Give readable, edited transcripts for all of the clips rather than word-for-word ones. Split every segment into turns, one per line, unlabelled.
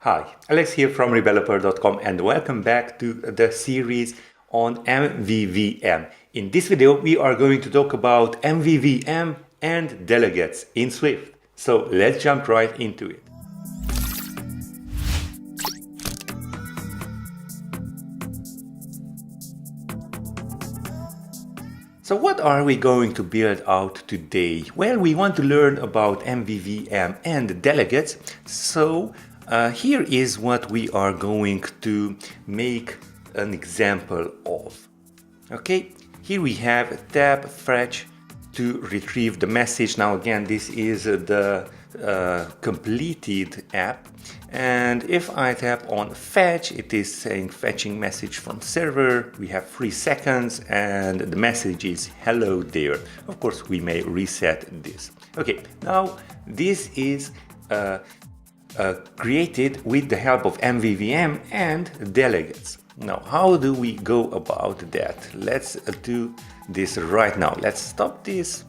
Hi, Alex here from Rebeloper.com and welcome back to the series on MVVM. In this video, we are going to talk about MVVM and delegates in Swift. So let's jump right into it. So what are we going to build out today? Well, we want to learn about MVVM and delegates. So here is what we are going to make an example of. Okay, here we have tab fetch to retrieve the message. Now again, this is the completed app, and if I tap on fetch, it is saying fetching message from server. We have 3 seconds and the message is hello there. Of course, we may reset this. Okay, now this is created with the help of MVVM and delegates. Now, how do we go about that? Let's do this right now. Let's stop this.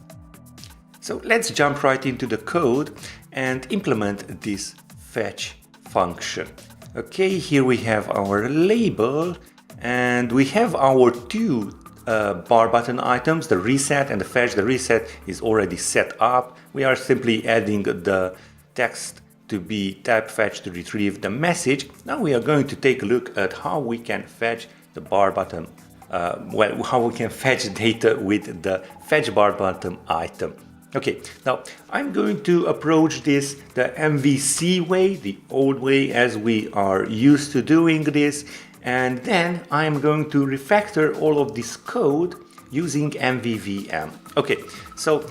So let's jump right into the code and implement this fetch function. Okay, here we have our label and we have our two bar button items, the reset and the fetch. The reset is already set up. We are simply adding the text to be tab fetch to retrieve the message. Now we are going to take a look at how we can fetch the bar button, how we can fetch data with the fetch bar button item. Okay, now I'm going to approach this the MVC way, the old way as we are used to doing this, and then I'm going to refactor all of this code using MVVM. Okay, so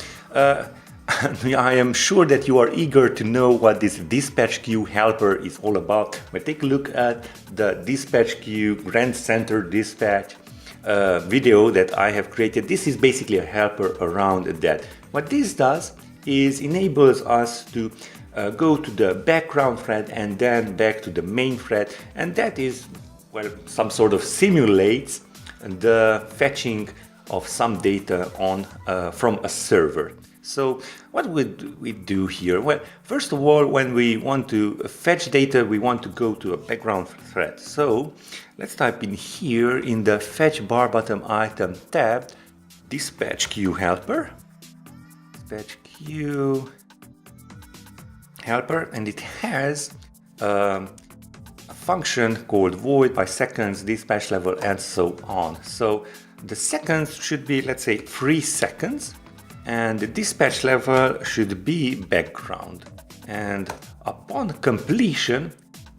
I am sure that you are eager to know what this dispatch queue helper is all about. But take a look at the dispatch queue Grand Center dispatch video that I have created. This is basically a helper around that. What this does is enables us to go to the background thread and then back to the main thread, and that is, well, some sort of simulates the fetching of some data on from a server. So what would we do here? Well, first of all, when we want to fetch data, we want to go to a background thread. So let's type in here in the fetch bar bottom item tab, dispatch queue helper, dispatch queue helper, and it has a function called void by seconds, dispatch level, and so on. So the seconds should be, let's say, 3 seconds. And the dispatch level should be background. And upon completion,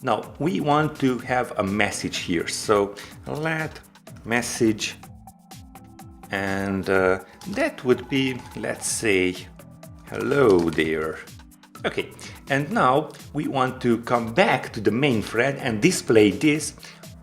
now we want to have a message here. So let message, and that would be, let's say, hello there. Okay, and now we want to come back to the main thread and display this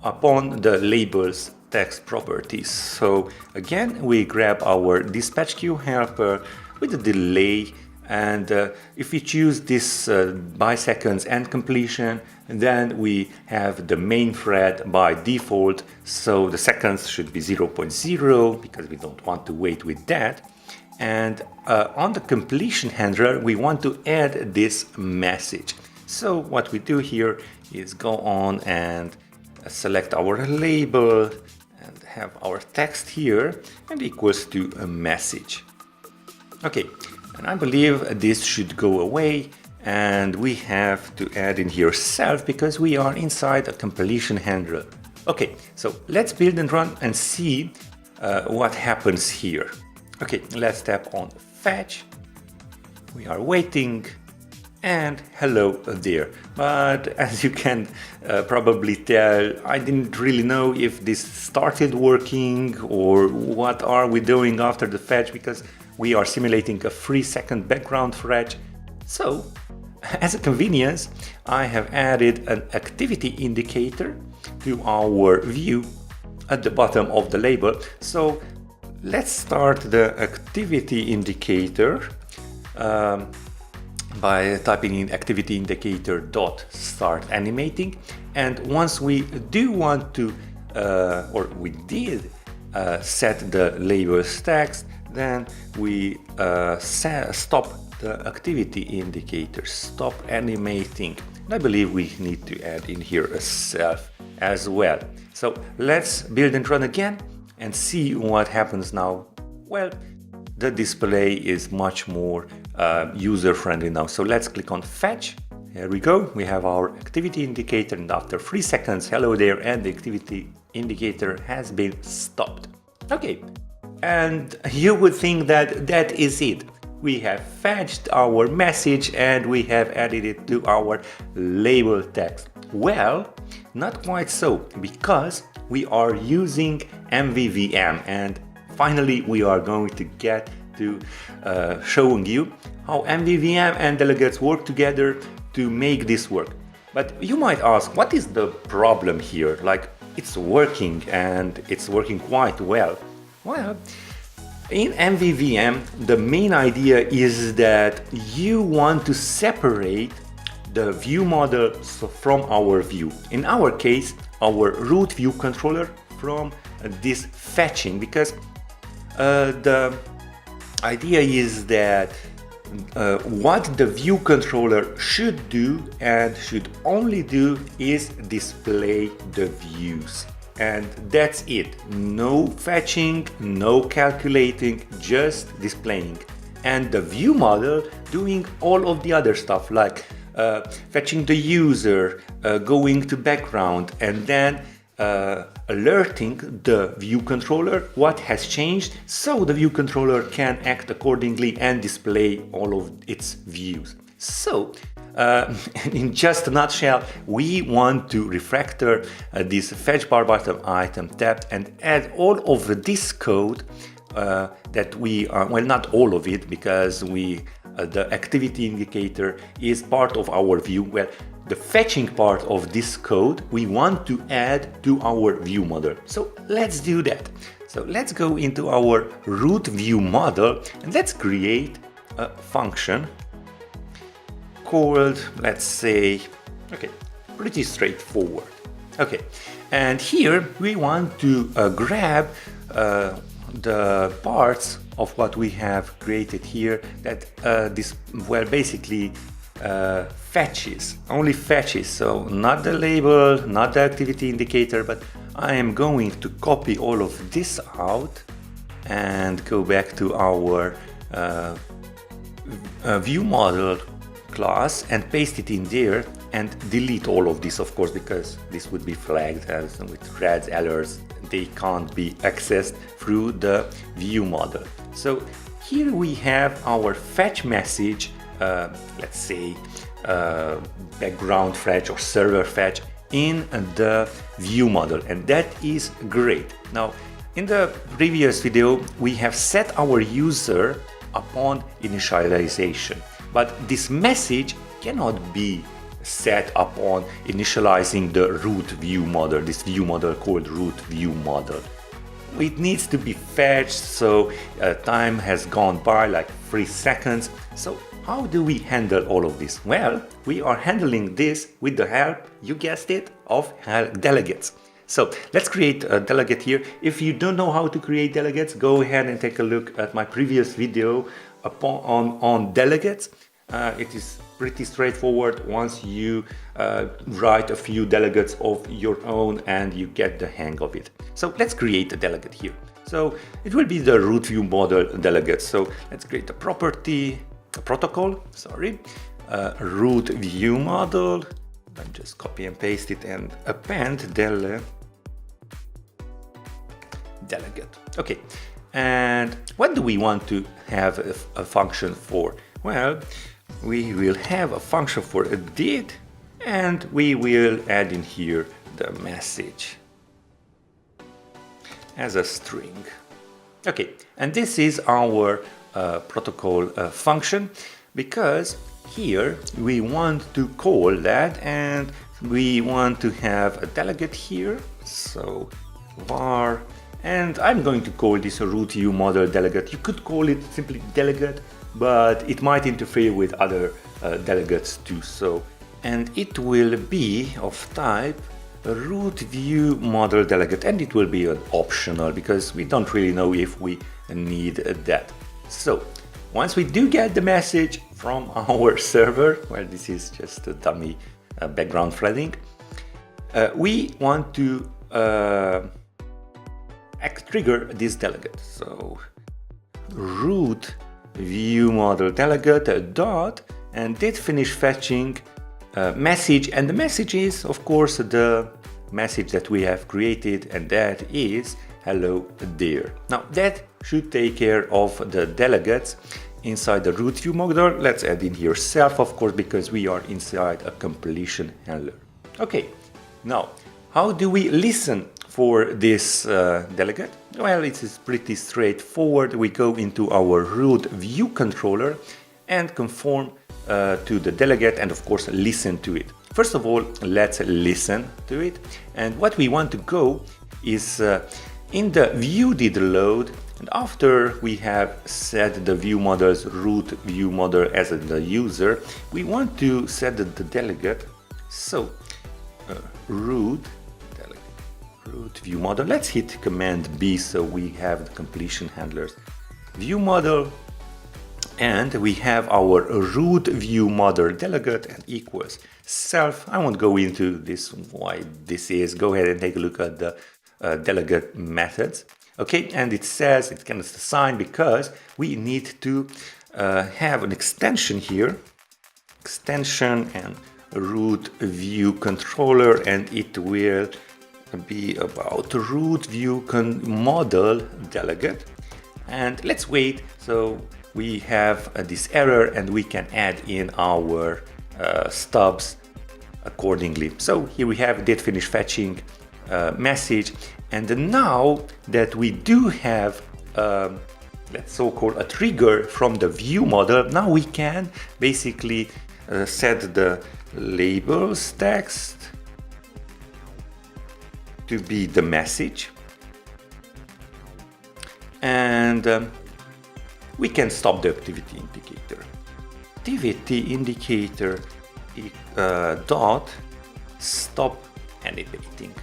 upon the labels text properties. So again, we grab our dispatch queue helper with a delay, and if we choose this by seconds and completion, then we have the main thread by default, so the seconds should be 0.0 because we don't want to wait with that. And on the completion handler, we want to add this message. So what we do here is go on and select our label and have our text here and equals to a message. Okay, and I believe this should go away, and we have to add in here self because we are inside a completion handler. Okay, so let's build and run and see what happens here. Okay, let's tap on fetch. We are waiting. And hello there. But as you can probably tell, I didn't really know if this started working or what are we doing after the fetch, because we are simulating a 3-second background thread. So as a convenience, I have added an activity indicator to our view at the bottom of the label. So let's start the activity indicator by typing in activity indicator dot start animating, and once we do want to or we did set the labels text, then we stop the activity indicator, stop animating, And I believe we need to add in here a self as well. So let's build and run again and see what happens now. Well, the display is much more user-friendly now. So let's click on fetch. Here we go. We have our activity indicator, and after 3 seconds, hello there, and the activity indicator has been stopped. Okay, and you would think that that is it. We have fetched our message and we have added it to our label text. Well, not quite so, because we are using MVVM, and finally we are going to get to showing you how MVVM and Delegates work together to make this work. But you might ask, what is the problem here? Like, it's working and it's working quite well. Well, in MVVM, the main idea is that you want to separate the view model from our view. In our case, our root view controller from this fetching, because the idea is that what the view controller should do and should only do is display the views. And that's it. No fetching, no calculating, just displaying. And the view model doing all of the other stuff, like fetching the user, going to background, and then alerting the view controller what has changed, so the view controller can act accordingly and display all of its views. So in just a nutshell, we want to refactor this fetch bar bottom item tab and add all of this code that we well, not all of it, because the activity indicator is part of our view. Well, the fetching part of this code we want to add to our view model. So let's do that. So let's go into our root view model and let's create a function called, let's say, okay, pretty straightforward. Okay, and here we want to grab the parts of what we have created here that this, well, basically fetches, only fetches, so not the label, not the activity indicator, but I am going to copy all of this out and go back to our view model class and paste it in there and delete all of this, of course, because this would be flagged as with red errors. They can't be accessed through the view model. So here we have our fetch message, let's say background fetch or server fetch in the view model, and that is great. Now, in the previous video, we have set our user upon initialization, but this message cannot be set upon initializing the root view model, this view model called root view model. It needs to be fetched, so time has gone by, like 3 seconds. So how do we handle all of this? Well, we are handling this with the help, you guessed it, of delegates. So let's create a delegate here. If you don't know how to create delegates, go ahead and take a look at my previous video on delegates. It is pretty straightforward once you write a few delegates of your own and you get the hang of it. So let's create a delegate here. So it will be the root view model delegate. So let's create a protocol, root view model, and just copy and paste it and append delegate. Okay, and what do we want to have a function for? Well, we will have a function for a did, and we will add in here the message as a string. Okay, and this is our protocol function, because here we want to call that, and we want to have a delegate here, so var, and I'm going to call this a root view model delegate. You could call it simply delegate, but it might interfere with other delegates too. So, and it will be of type root view model delegate, and it will be an optional because we don't really know if we need that. So once we do get the message from our server, well, this is just a dummy background threading. We want to trigger this delegate. So root viewmodel delegate dot and did finish fetching message, and the message is of course the message that we have created, and that is hello there. Now that should take care of the delegates inside the root view model. Let's add in here self, of course, because we are inside a completion handler. Okay, now how do we listen for this delegate? Well, it is pretty straightforward. We go into our root view controller and conform to the delegate, and of course listen to it. First of all, let's listen to it, and what we want to go is in the view did load, and after we have set the view model's root view model as the user, we want to set the delegate. So root view model. Let's hit Command B so we have the completion handlers. View model, and we have our root view model delegate and equals self. I won't go into this why this is. Go ahead and take a look at the delegate methods. Okay, and it says it can assign because we need to have an extension here, extension and root view controller, and it will be about root view model delegate. And let's wait. So we have this error, and we can add in our stubs accordingly. So here we have did finish fetching message, and now that we do have let's so-called a trigger from the view model, now we can basically set the labels text to be the message, and we can stop the activity indicator. Activity indicator dot stop animating.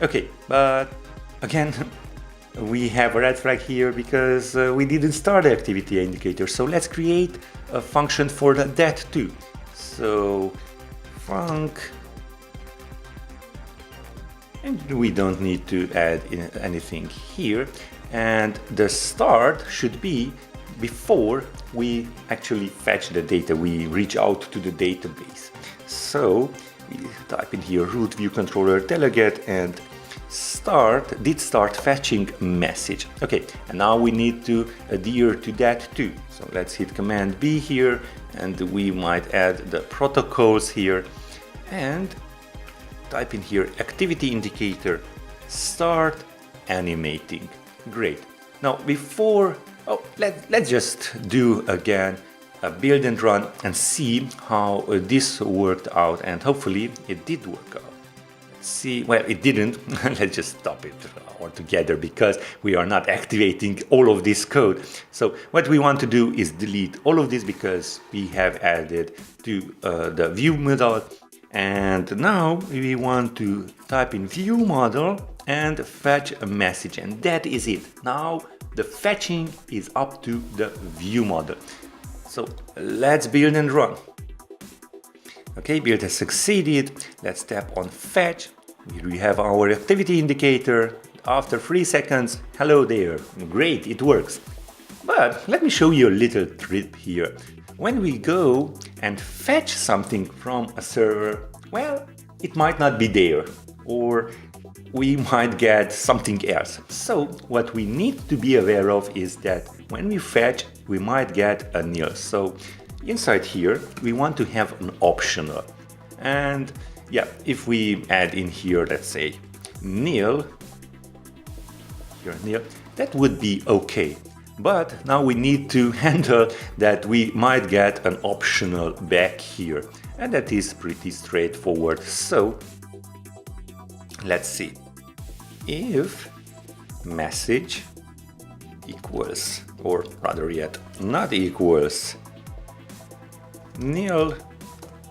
Okay, but again we have a red flag here because we didn't start the activity indicator. So let's create a function for that too. So func, and we don't need to add anything here, and the start should be before we actually fetch the data, we reach out to the database. So we type in here root view controller delegate and did start fetching message. Okay, and now we need to adhere to that too. So let's hit Command B here, and we might add the protocols here and type in here activity indicator start animating. Great. Now before, let's just do again a build and run and see how this worked out, and hopefully it did work out. Let's see, well, it didn't. Let's just stop it altogether because we are not activating all of this code. So what we want to do is delete all of this because we have added to the view model, and now we want to type in view model and fetch a message, and that is it. Now the fetching is up to the view model. So let's build and run. Okay, build has succeeded. Let's tap on fetch. Here we have our activity indicator. After 3 seconds, hello there. Great, it works. But let me show you a little trick here. When we go and fetch something from a server, well, it might not be there, or we might get something else. So what we need to be aware of is that when we fetch, we might get a nil. So inside here, we want to have an optional. And yeah, if we add in here, let's say nil, here nil, that would be okay. But now we need to handle that we might get an optional back here. And that is pretty straightforward. So let's see. If message equals, or rather yet not equals, nil,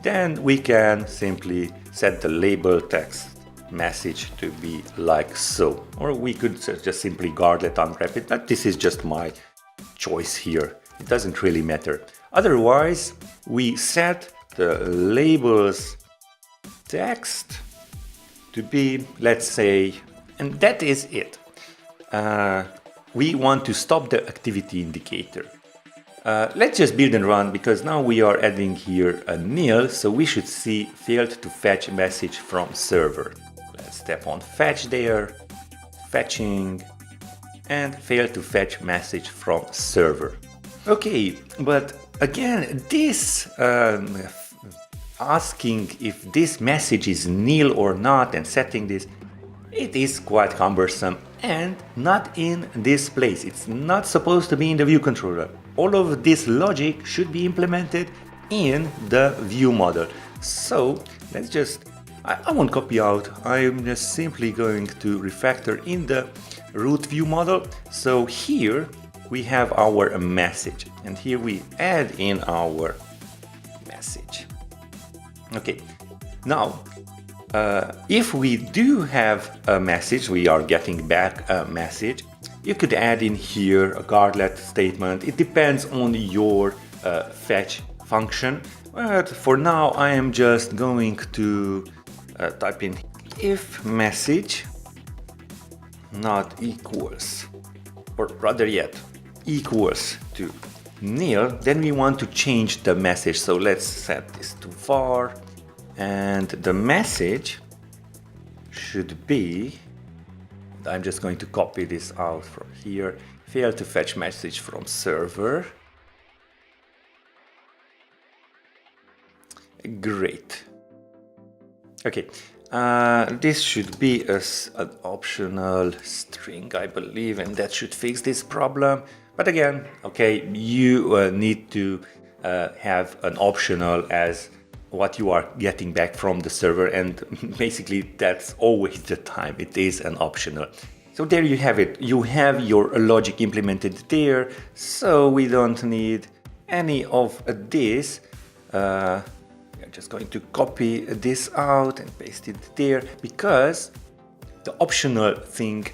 then we can simply set the label text message to be like so. Or we could just simply guard it, unwrap it, but this is just my choice here. It doesn't really matter. Otherwise, we set the labels text to be, let's say, and that is it. We want to stop the activity indicator. Let's just build and run, because now we are adding here a nil, so we should see failed to fetch message from server. Let's tap on fetch there, fetching, and failed to fetch message from server. Okay, but again, this asking if this message is nil or not and setting this, it is quite cumbersome and not in this place. It's not supposed to be in the view controller. All of this logic should be implemented in the view model. So let's just, I won't copy out, I'm just simply going to refactor in the root view model. So here we have our message, and here we add in our message. Okay, now if we do have a message, we are getting back a message, you could add in here a guardlet statement. It depends on your fetch function, but for now I am just going to type in if message not equals, or rather yet equals to nil, then we want to change the message. So let's set this to var, and the message should be, I'm just going to copy this out from here, failed to fetch message from server. Great. Okay, this should be an optional string, I believe, and that should fix this problem. But again, okay, you need to have an optional as what you are getting back from the server, and basically that's always the time, it is an optional. So there you have it, you have your logic implemented there, so we don't need any of this. I'm just going to copy this out and paste it there, because the optional thing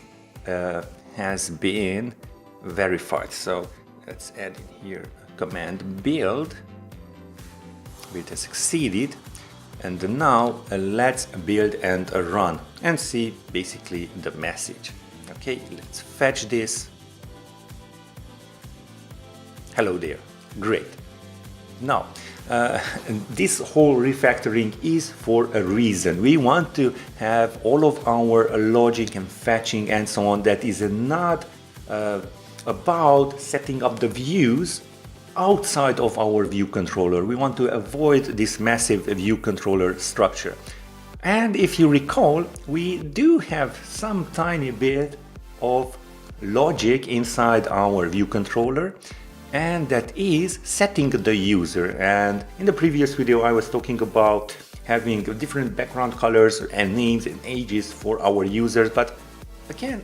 has been verified. So let's add in here a command build. It has succeeded, and now let's build and run and see basically the message. Okay, let's fetch this. Hello there. Great. Now this whole refactoring is for a reason. We want to have all of our logic and fetching and so on that is not about setting up the views outside of our view controller. We want to avoid this massive view controller structure. And if you recall, we do have some tiny bit of logic inside our view controller, and that is setting the user. And in the previous video I was talking about having different background colors and names and ages for our users, but again,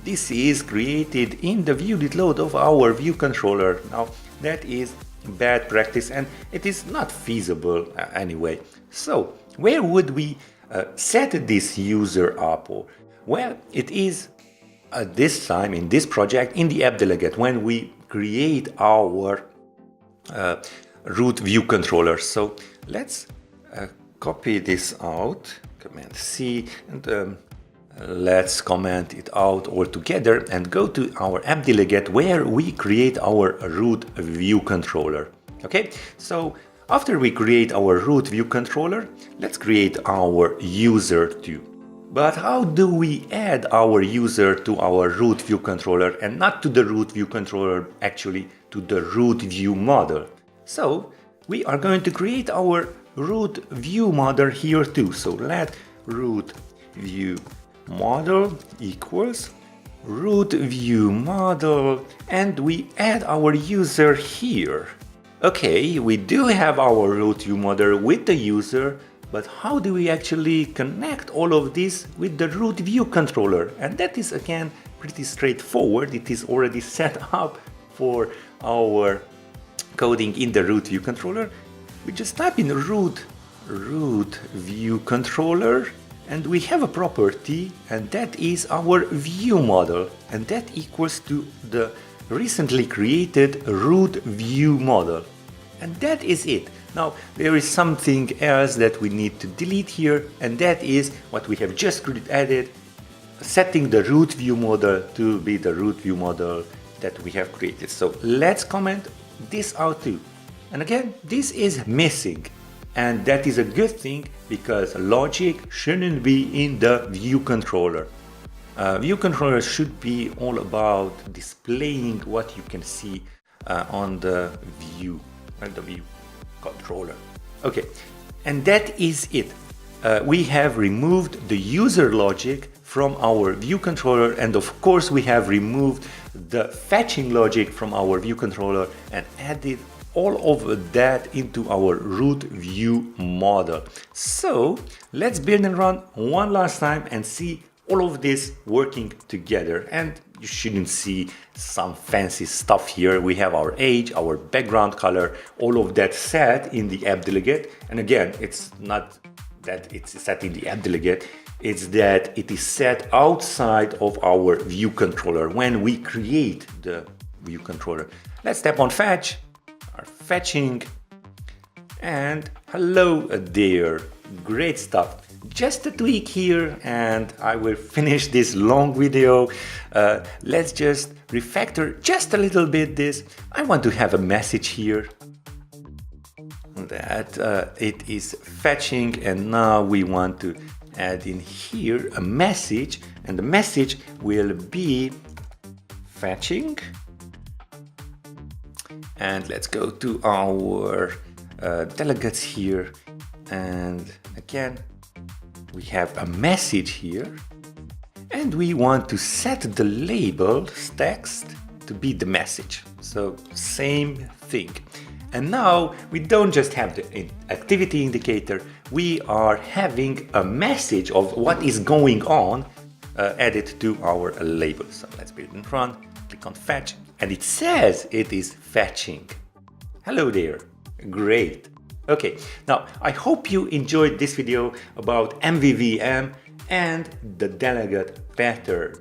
this is created in the viewDidLoad of our view controller. Now that is bad practice and it is not feasible anyway. So where would we set this user up? Well, it is at this time in this project in the app delegate when we create our root view controller. So let's copy this out, Command C, and let's comment it out all together and go to our app delegate where we create our root view controller. Okay, so after we create our root view controller, let's create our user too. But how do we add our user to our root view controller and not to the root view controller, actually to the root view model? So we are going to create our root view model here too. So let root view model equals root view model, and we add our user here. Okay, we do have our root view model with the user, but how do we actually connect all of this with the root view controller? And that is again pretty straightforward. It is already set up for our coding in the root view controller. We just type in root view controller, and we have a property, and that is our view model, and that equals to the recently created root view model. And that is it. Now there is something else that we need to delete here, and that is what we have just added, setting the root view model to be the root view model that we have created. So let's comment this out too. And again, this is missing, and that is a good thing because logic shouldn't be in the view controller. View controller should be all about displaying what you can see on the view controller. Okay, and that is it. We have removed the user logic from our view controller, and of course we have removed the fetching logic from our view controller and added all of that into our root view model. So let's build and run one last time and see all of this working together. And you shouldn't see some fancy stuff here. We have our age, our background color, all of that set in the app delegate. And again, it's not that it's set in the app delegate, it's that it is set outside of our view controller when we create the view controller. Let's tap on fetch, our fetching, and hello there, great stuff. Just a tweak here and I will finish this long video. Let's just refactor just a little bit this. I want to have a message here that it is fetching, and now we want to add in here a message, and the message will be fetching. And let's go to our delegates here, and again we have a message here, and we want to set the label text to be the message. So same thing. And now we don't just have the activity indicator, we are having a message of what is going on added to our label. So let's build and run, click on fetch, and it says it is fetching. Hello there, great. Okay, now I hope you enjoyed this video about MVVM and the delegate pattern.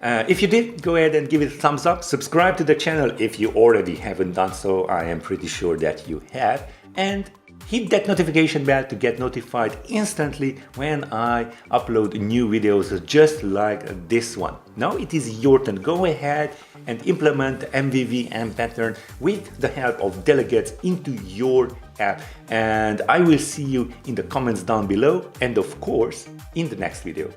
If you did, go ahead and give it a thumbs up, subscribe to the channel if you already haven't done so, I am pretty sure that you have, and hit that notification bell to get notified instantly when I upload new videos just like this one. Now it is your turn. Go ahead and implement the MVVM pattern with the help of delegates into your app, and I will see you in the comments down below and of course in the next video.